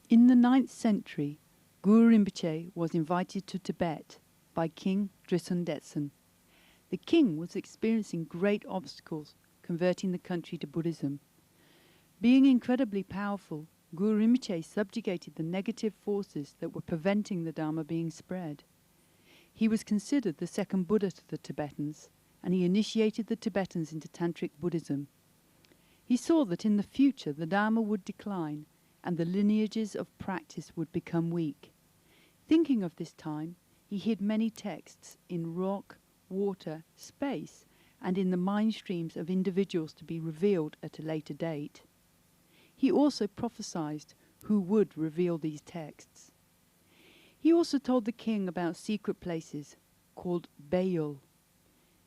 In the 9th century, Guru Rinpoche was invited to Tibet by King Drisun Detsen. The king was experiencing great obstacles converting the country to Buddhism. Being incredibly powerful, Guru Rinpoche subjugated the negative forces that were preventing the Dharma being spread. He was considered the second Buddha to the Tibetans, and he initiated the Tibetans into Tantric Buddhism. He saw that in the future the Dharma would decline and the lineages of practice would become weak. Thinking of this time, he hid many texts in rock, water, space, and in the mind streams of individuals to be revealed at a later date. He also prophesied who would reveal these texts. He also told the king about secret places called Bayul.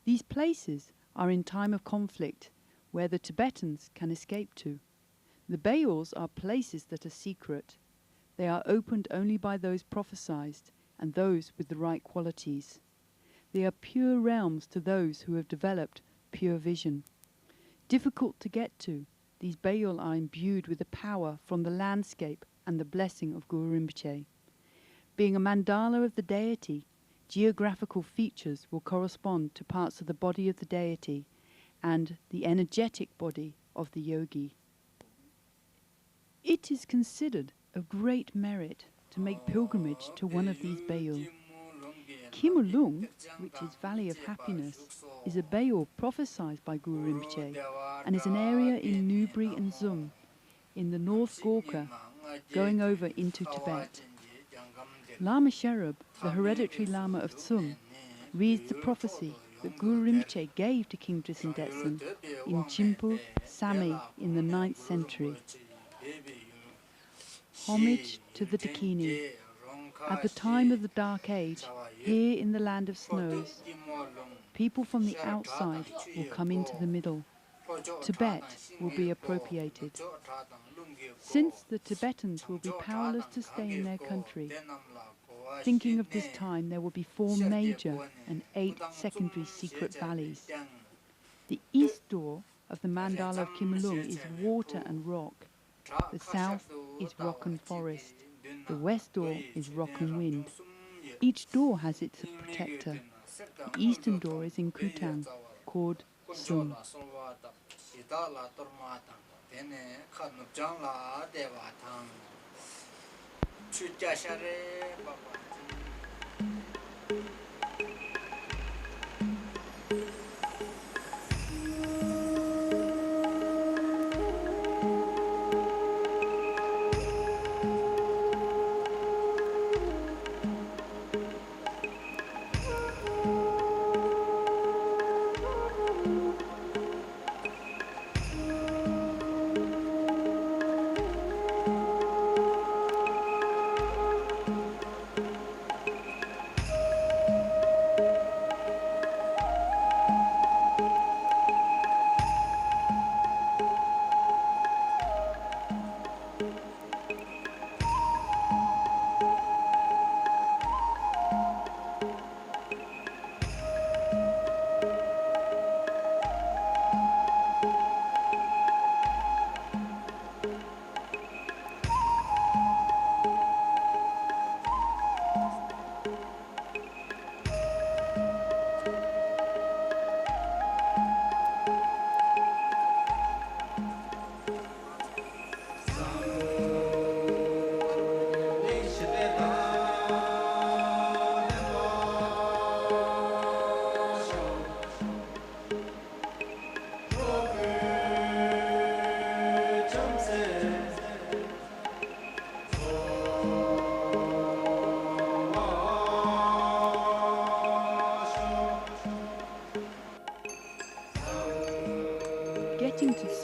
These places are in time of conflict where the Tibetans can escape to. The Bayuls are places that are secret. They are opened only by those prophesied and those with the right qualities. They are pure realms to those who have developed pure vision. Difficult to get to, these Bayul are imbued with the power from the landscape and the blessing of Guru Rinpoche. Being a mandala of the deity, geographical features will correspond to parts of the body of the deity and the energetic body of the yogi. It is considered of great merit to make pilgrimage to one of these Bayul. Kimulung, which is Valley of Happiness, is a Bayul prophesied by Guru Rinpoche and is an area in Nubri and Tsum, in the North Gorkha, going over into Tibet. Lama Sherap, the hereditary Lama of Tsum, reads the prophecy that Guru Rinpoche gave to King Drisun Detsen in Chimpu, Sami in the 9th century. Homage to the Dakini. At the time of the Dark Age, here in the land of snows, people from the outside will come into the middle. Tibet will be appropriated. Since the Tibetans will be powerless to stay in their country, thinking of this time there will be 4 major and 8 secondary secret valleys. The east door of the mandala of Kimulung is water and rock. The south is rock and forest. The west door is rock and wind. Each door has its protector. The eastern door is in Kutan, called Tsum.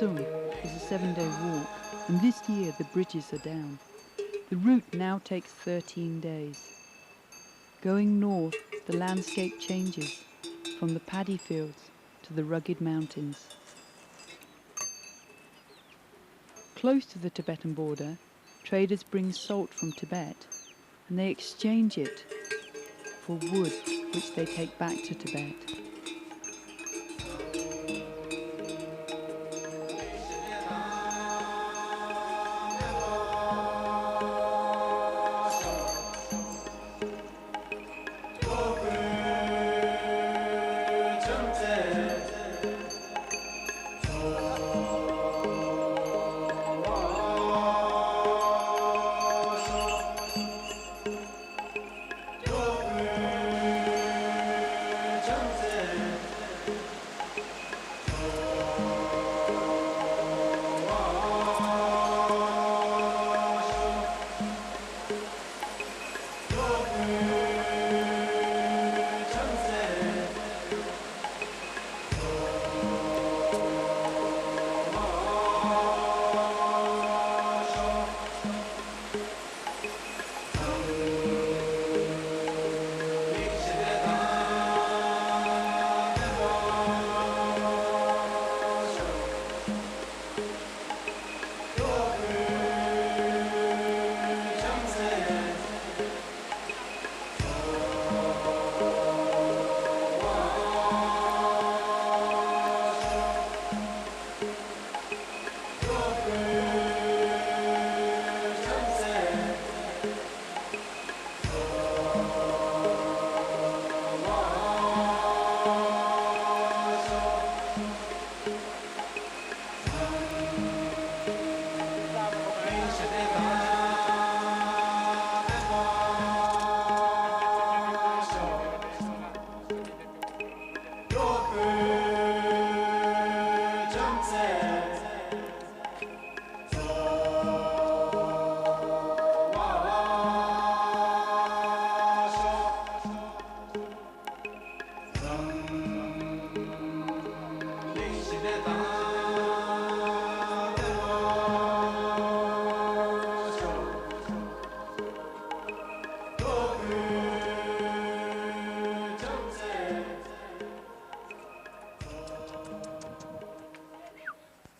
Tsum is a 7-day walk, and this year the bridges are down. The route now takes 13 days. Going north, the landscape changes from the paddy fields to the rugged mountains. Close to the Tibetan border, traders bring salt from Tibet, and they exchange it for wood, which they take back to Tibet.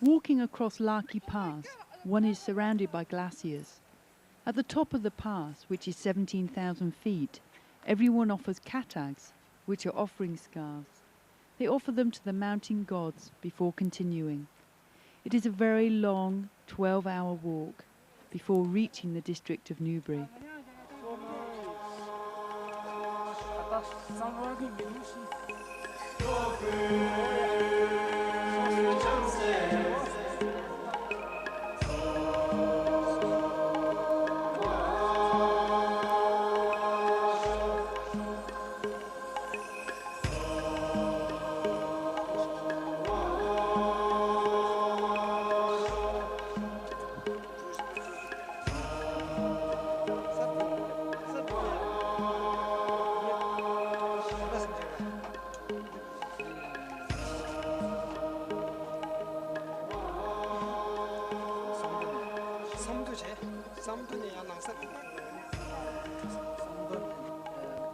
Walking across Laki Pass, one is surrounded by glaciers. At the top of the pass, which is 17,000 feet, everyone offers katags, which are offering scarves. They offer them to the mountain gods before continuing. It is a very long 12-hour walk before reaching the district of Newbury.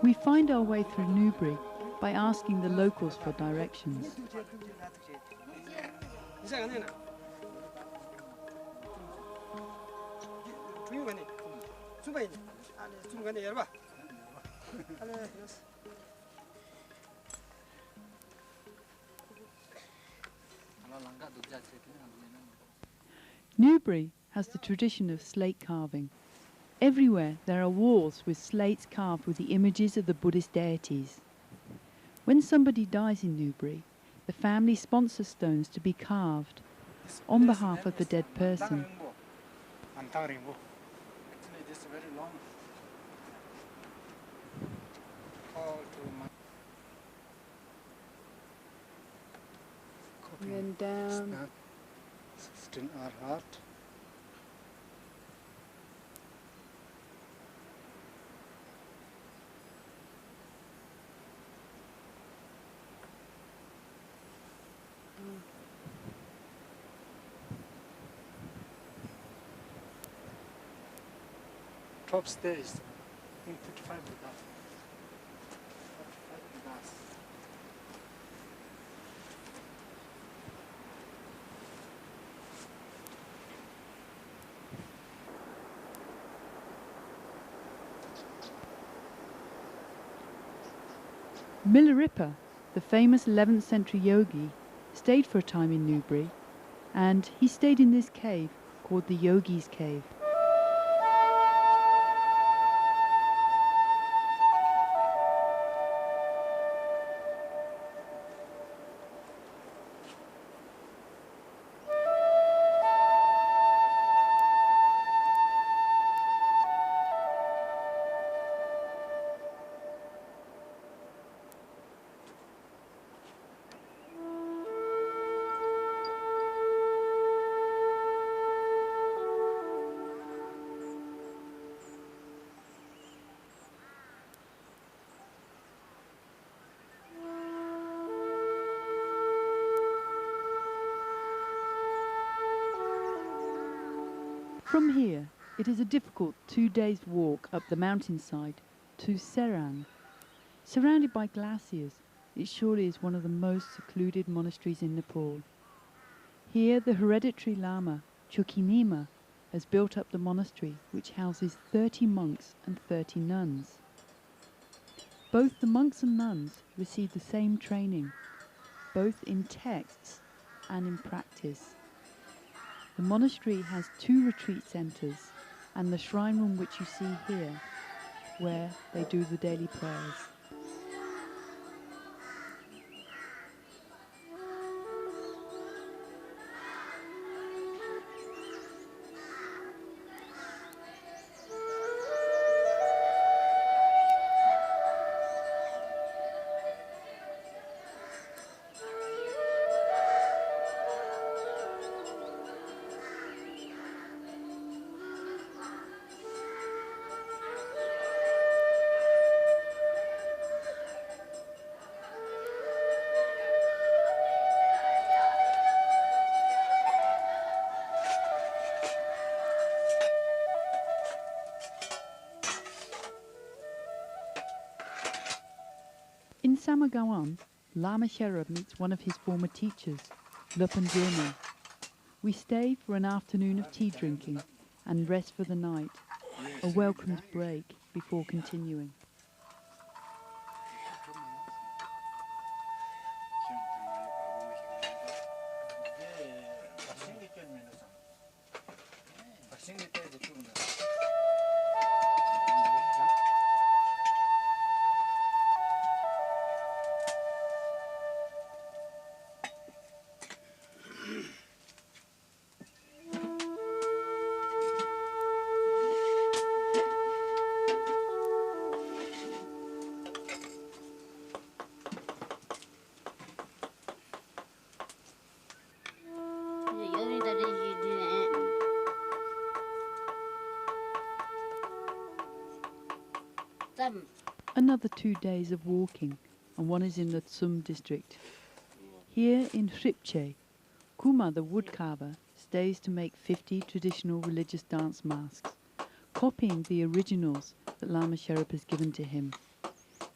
We find our way through Newbury by asking the locals for directions. Newbury has the tradition of slate carving. Everywhere there are walls with slates carved with the images of the Buddhist deities. When somebody dies in Newbury, the family sponsors stones to be carved on behalf of the dead person. And then down. In our heart. top stairs. In 45 degrees. 45 degrees. Milarepa, the famous 11th century yogi, stayed for a time in Newbury, and he stayed in this cave called the Yogi's Cave. From here, it is a difficult 2 days' walk up the mountainside to Serang. Surrounded by glaciers, it surely is one of the most secluded monasteries in Nepal. Here, the hereditary Lama, Chukinima, has built up the monastery, which houses 30 monks and 30 nuns. Both the monks and nuns receive the same training, both in texts and in practice. The monastery has 2 retreat centres and the shrine room which you see here, where they do the daily prayers. In Samagawan, Lama Sherap meets one of his former teachers, Lupanjirma. We stay for an afternoon of tea drinking and rest for the night, a welcomed break before continuing. Another 2 days of walking, and one is in the Tsum district. Here in Rinpoche, Kuma the woodcarver stays to make 50 traditional religious dance masks, copying the originals that Lama Sherap has given to him.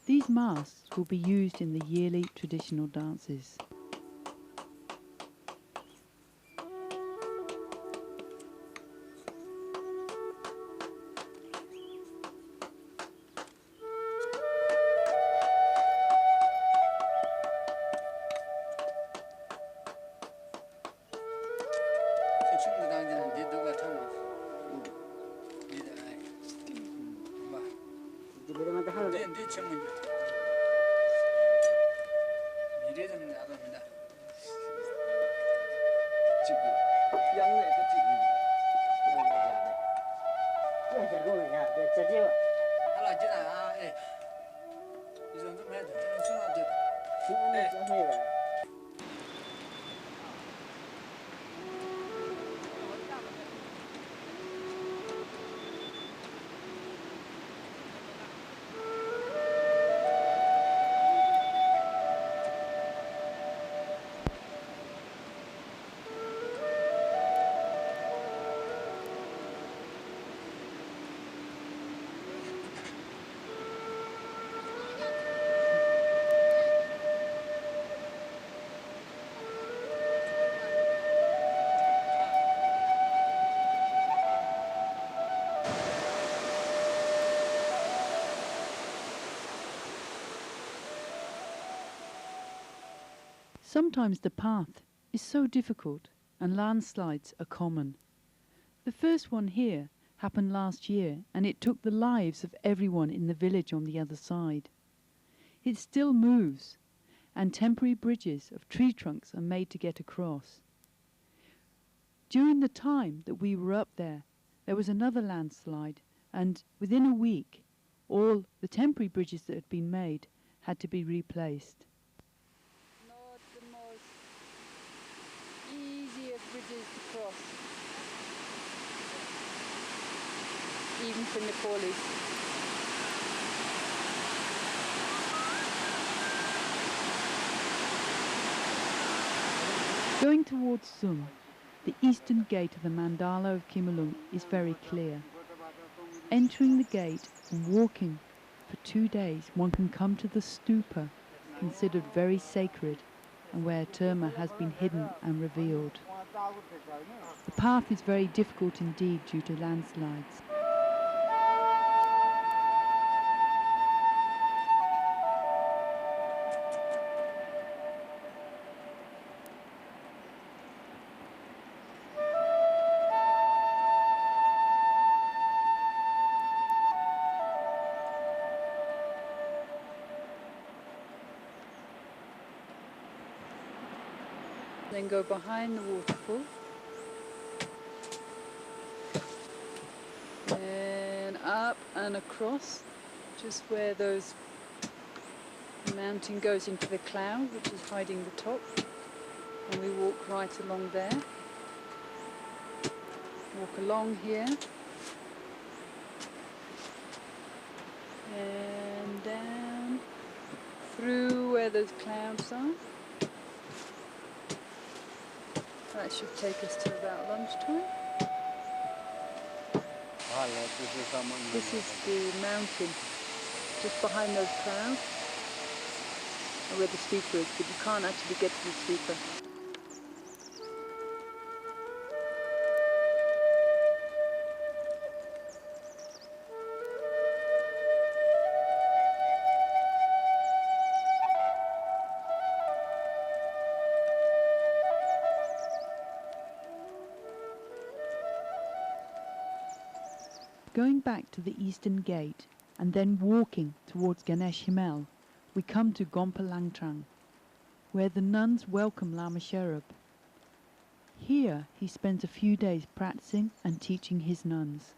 These masks will be used in the yearly traditional dances. Sometimes the path is so difficult and landslides are common. The first one here happened last year and it took the lives of everyone in the village on the other side. It still moves and temporary bridges of tree trunks are made to get across. During the time that we were up there was another landslide, and within a week all the temporary bridges that had been made had to be replaced. Not the most easiest bridges to cross, even for Nepalis. Going towards Tsum, the eastern gate of the mandala of Kimalung is very clear. Entering the gate and walking for 2 days, one can come to the stupa, considered very sacred, and where Terma has been hidden and revealed. The path is very difficult indeed due to landslides. Then go behind the waterfall and up and across, just where the mountain goes into the cloud, which is hiding the top, and we walk right along there, walk along here and down through where those clouds are. That should take us to about lunchtime. This is the mountain just behind those clouds, where the stupa is, but you can't actually get to the stupa. Going back to the eastern gate and then walking towards Ganesh Himal, we come to Gompa Langtrang, where the nuns welcome Lama Sherap. Here he spends a few days practicing and teaching his nuns.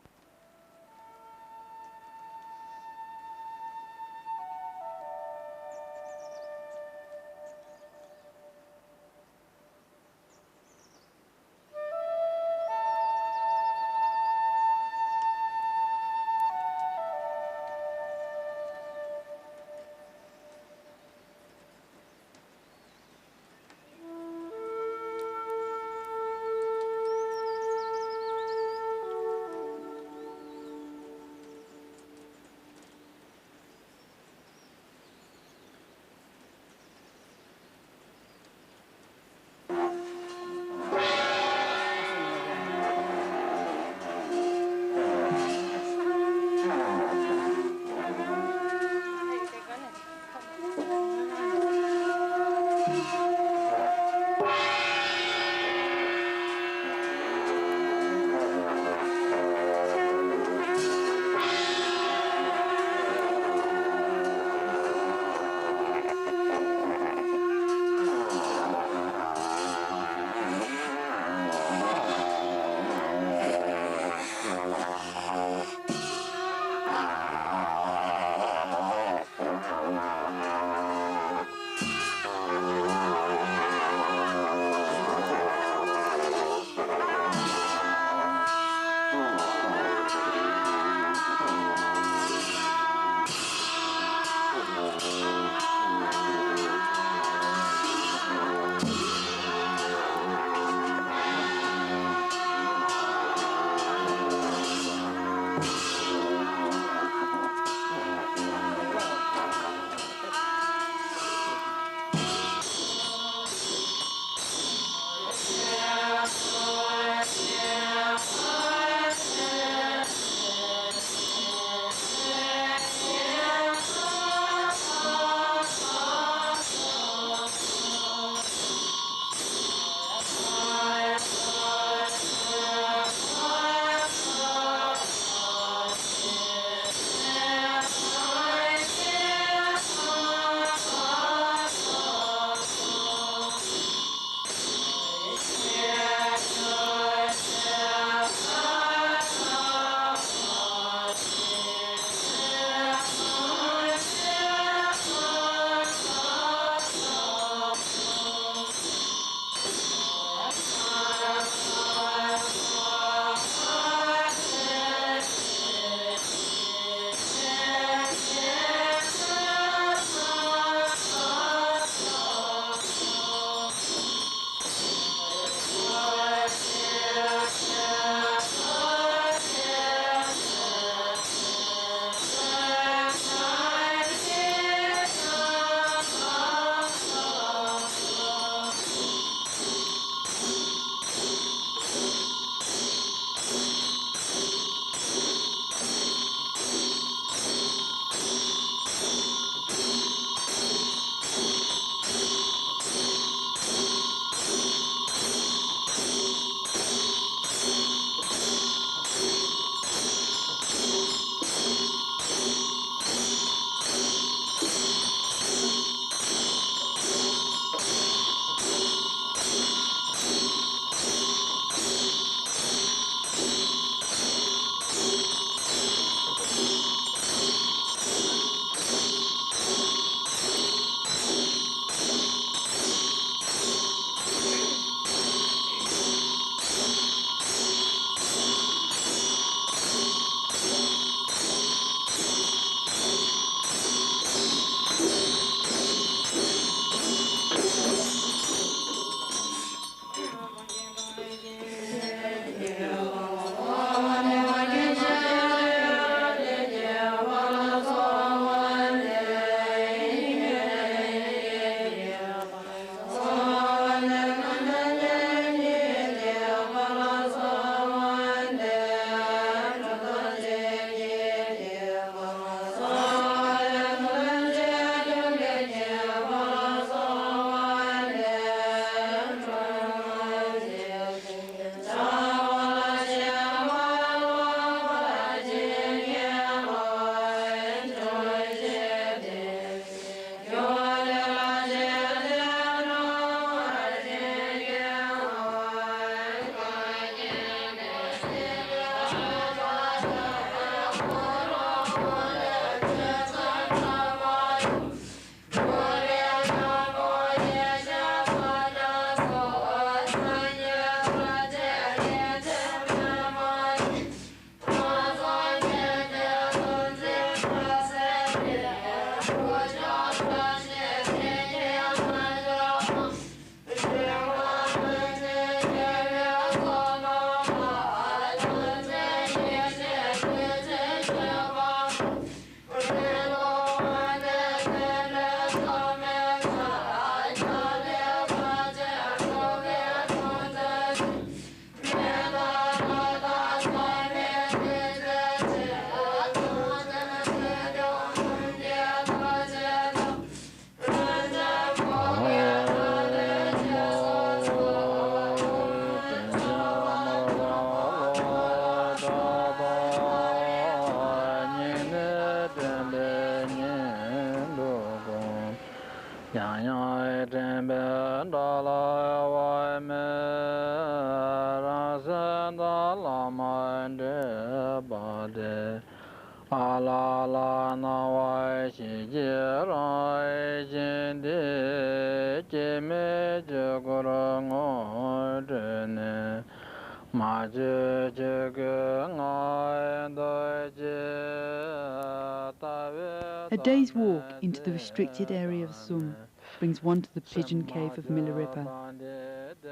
A day's walk into the restricted area of Tsum brings one to the pigeon cave of Milarepa.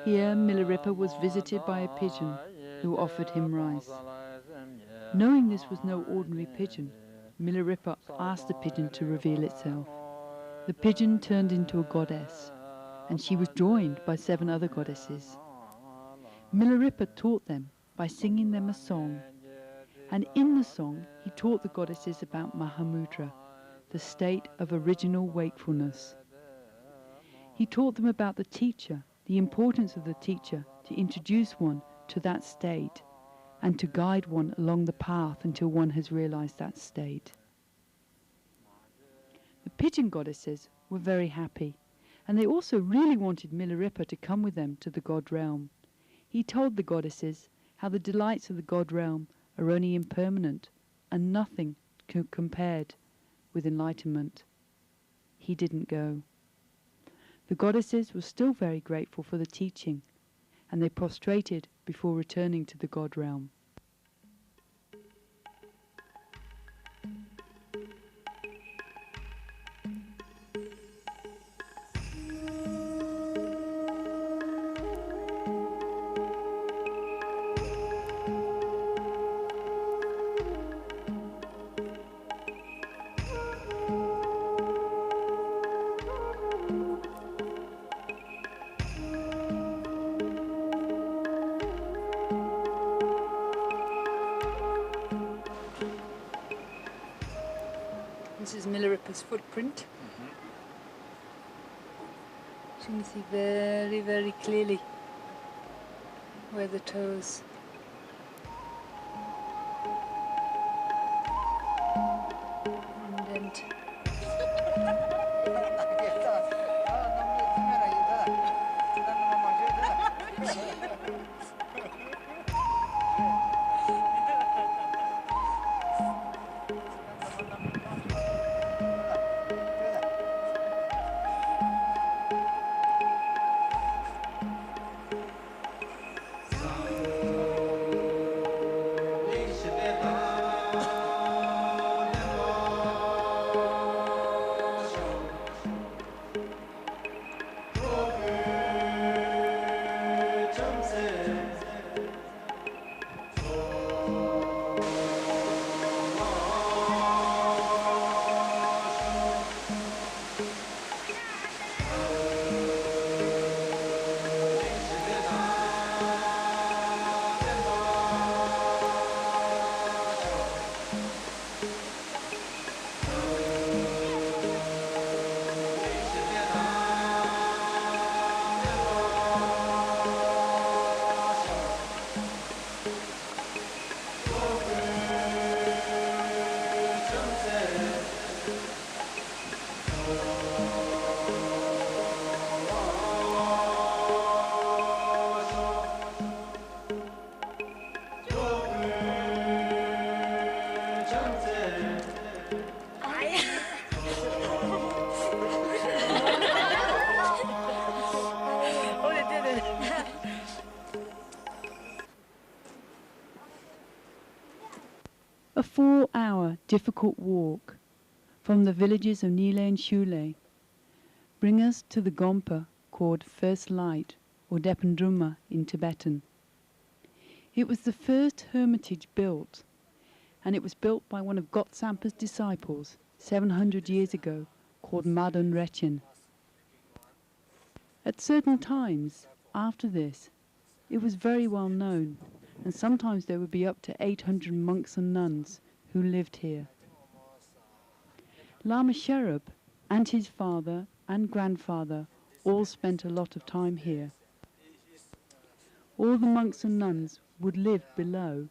Here Milarepa was visited by a pigeon who offered him rice. Knowing this was no ordinary pigeon, Milarepa asked the pigeon to reveal itself. The pigeon turned into a goddess, and she was joined by 7 other goddesses. Milarepa taught them by singing them a song, and in the song he taught the goddesses about Mahamudra, the state of original wakefulness. He taught them about the teacher, the importance of the teacher to introduce one to that state and to guide one along the path until one has realized that state. The pigeon goddesses were very happy, and they also really wanted Milarepa to come with them to the God realm. He told the goddesses how the delights of the God realm are only impermanent and nothing compared with enlightenment. He didn't go. The goddesses were still very grateful for the teaching, and they prostrated before returning to the God realm. This is Milarepa's footprint. So you can see very, very clearly where the toes indent. A 4-hour difficult walk from the villages of Nile and Shule bring us to the Gompa called First Light or Dependruma in Tibetan. It was the first hermitage built, and it was built by one of Gotsampa's disciples 700 years ago, called Madan Rechin. At certain times after this, it was very well known, and sometimes there would be up to 800 monks and nuns who lived here. Lama Sherap and his father and grandfather all spent a lot of time here. All the monks and nuns would live below,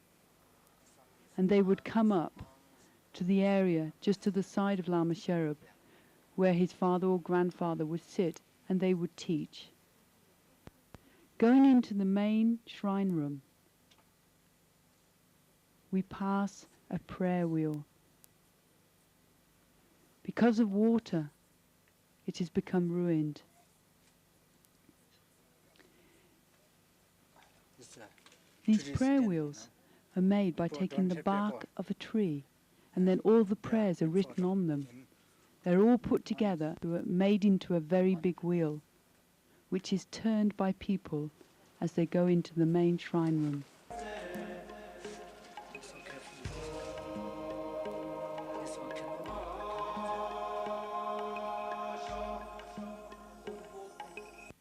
and they would come up to the area just to the side of Lama Sherap, where his father or grandfather would sit, and they would teach. Going into the main shrine room, we pass a prayer wheel. Because of water, it has become ruined. These prayer wheels are made by taking the bark of a tree, and then all the prayers are written on them. They're all put together, made into a very big wheel, which is turned by people as they go into the main shrine room.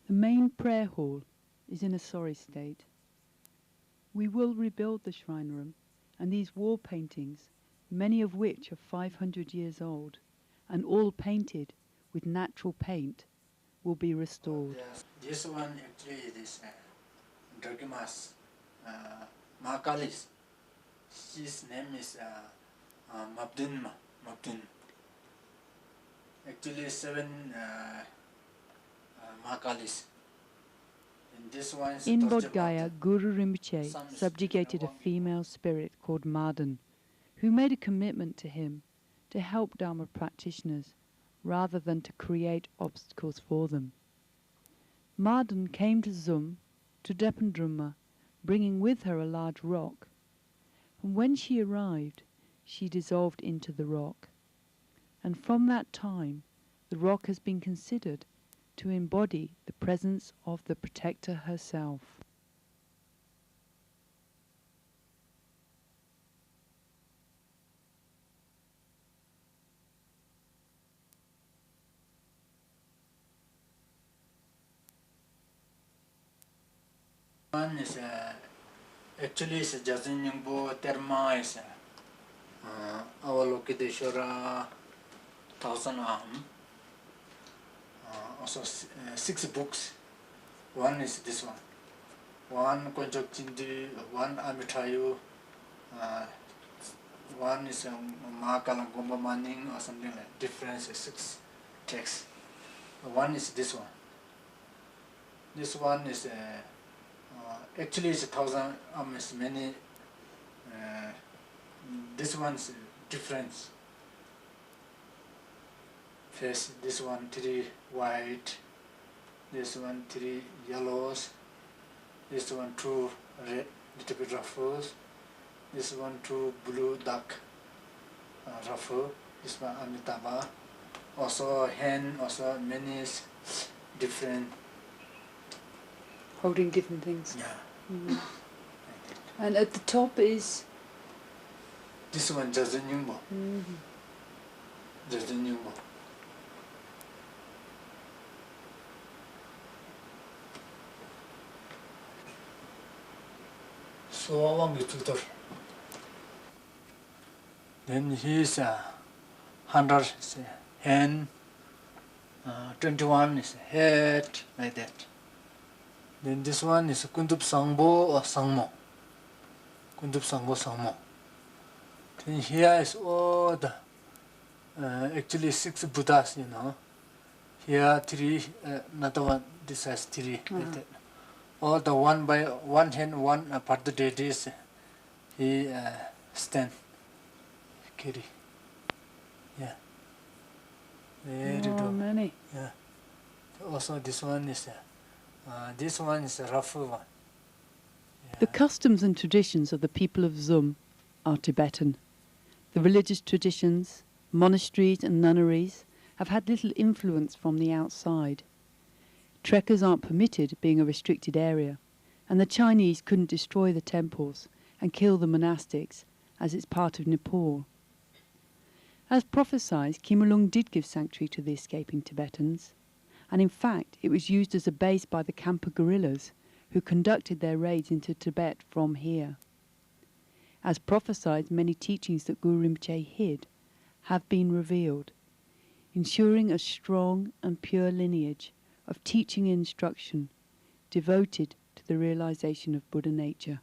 The main prayer hall is in a sorry state. We will rebuild the shrine room, and these wall paintings, many of which are 500 years old, and all painted with natural paint, will be restored. This one actually is Dragimas Makalis. His name is Mabdun. Actually 7 Makalis. In Bodh Gaya, Guru Rinpoche subjugated a female spirit called Madan, who made a commitment to him to help Dharma practitioners rather than to create obstacles for them. Madan came to Tsum, to Dependruma, bringing with her a large rock, and when she arrived, she dissolved into the rock. And from that time, the rock has been considered to embody the presence of the protector herself. One is actually is Jazinyangbo Terma is Avalokiteshwara 1000 Aham. Also 6 books. One is this one. One Konjok Chindi, one Amitayu, one is Mahakalam Gompa Manning or something like different 6 texts. One is this one. This one is actually it's 1000 almost many. This one's different. Face, this one 3 white, this one 3 yellows, this one 2 red, little bit ruffles, this one 2 blue dark ruffle, this one Amitabha, also hen, also many different. Holding different things. Yeah. Mm. And at the top is? This one Jazinyungbo. Jazinyungbo. Then he's 100 is hand, 21 is head, like that. Then this one is Kundup Sangbo or Sangmo. Kundup Sangbo Sangmo. Then here is all the actually 6 Buddhas, you know. Here 3, another one, this has 3, like that. All the one by one hand, one part of the deities, he stand, carry. Yeah. Very good. Many. Yeah. Also this one is a rough one. Yeah. The customs and traditions of the people of Tsum are Tibetan. The religious traditions, Monasteries and nunneries have had little influence from the outside. Trekkers aren't permitted, being a restricted area, and the Chinese couldn't destroy the temples and kill the monastics, as it's part of Nepal. As prophesied, Kimulung did give sanctuary to the escaping Tibetans, and in fact it was used as a base by the Kampa guerrillas who conducted their raids into Tibet from here. As prophesied, many teachings that Guru Rinpoche hid have been revealed, ensuring a strong and pure lineage of teaching and instruction devoted to the realization of Buddha nature.